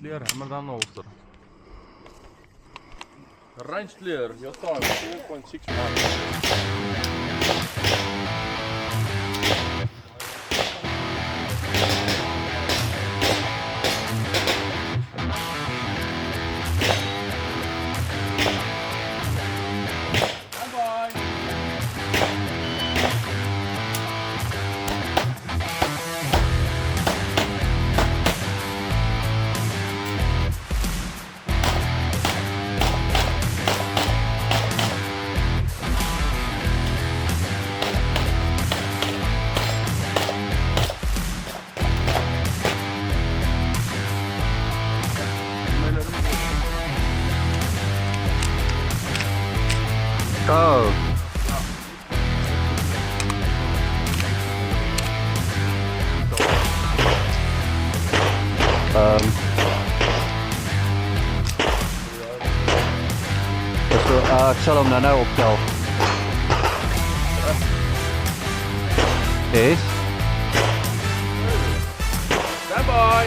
Clear, hammer down the holster. Range clear, your time 4.6 miles. Go. Ik zal hem daar nou optellen. Is. Stand by.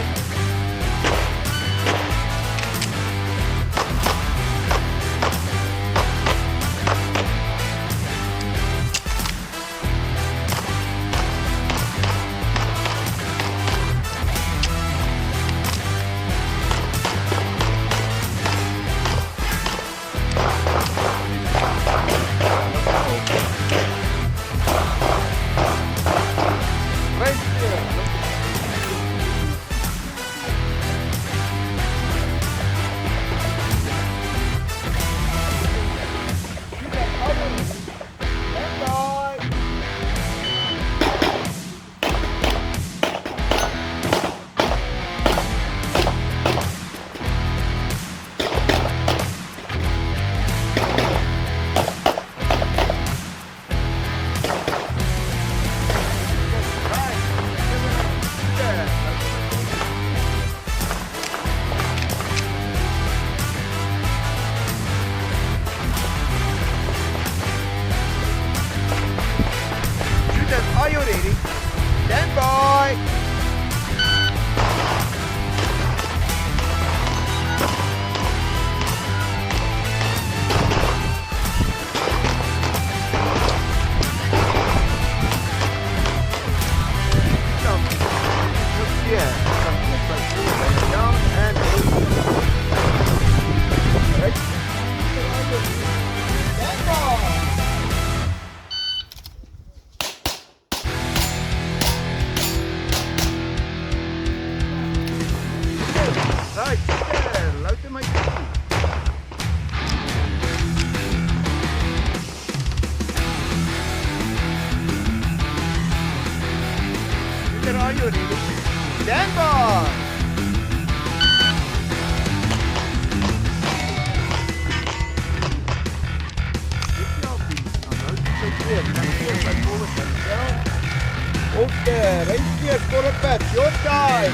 Are you ready? Stand by! Down and right. Stand by! Right, there, loud in my feet. Peter, are you ready? Stand by! Okay, right here for a patch, your time.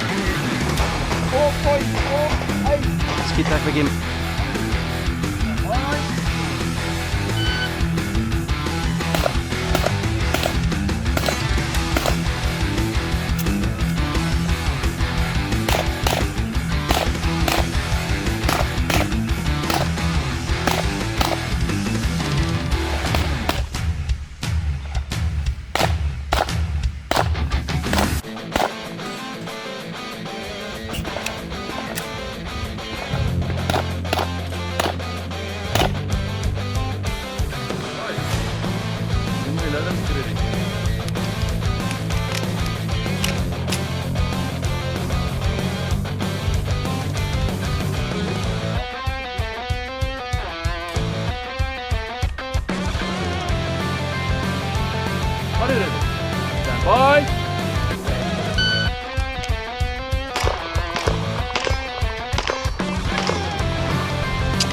4.48. Ski traffic in.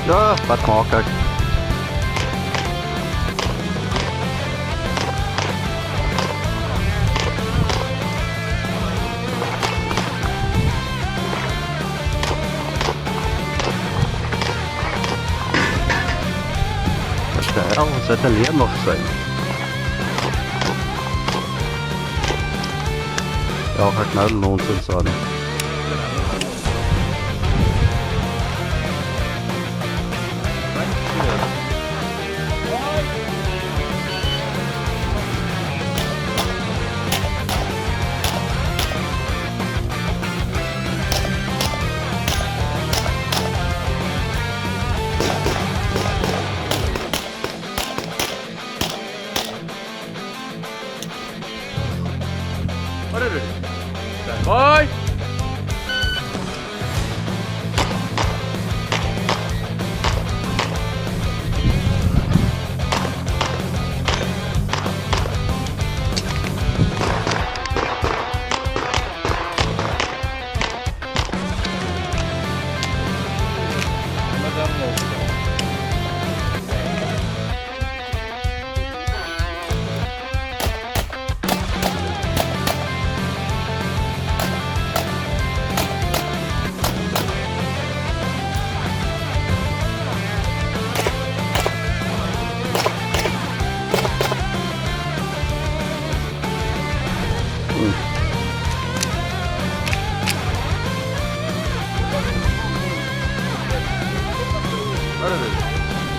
Ja, wat maak ek? Wat de hel, is dit alleen nog zijn? Ja, ga ik nou de nonsens aan. Stand by.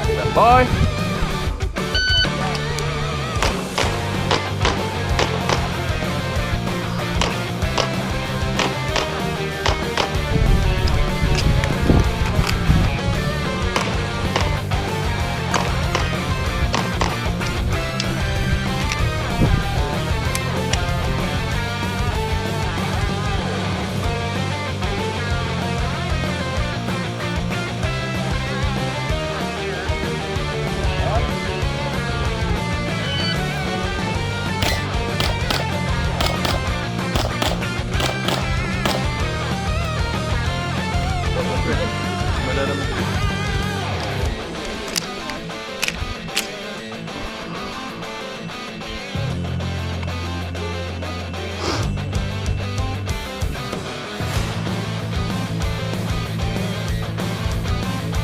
Stand by.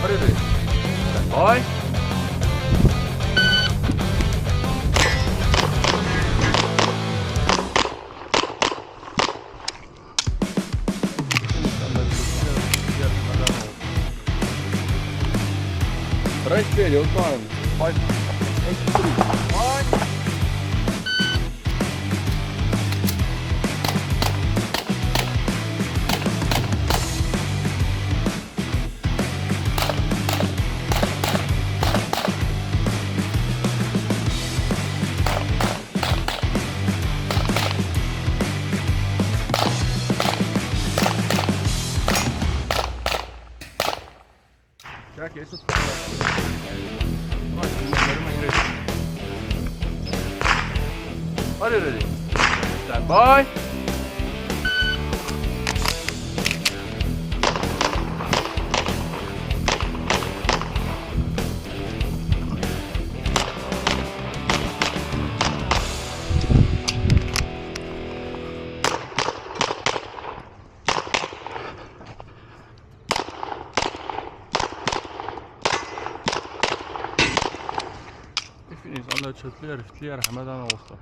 What is it? Stand by. Right there, you're fine. 5, 8, 3. 1. Kijk, is het? Are you ready? Stand by. If it is unload clear, حمادة أنا وسطه.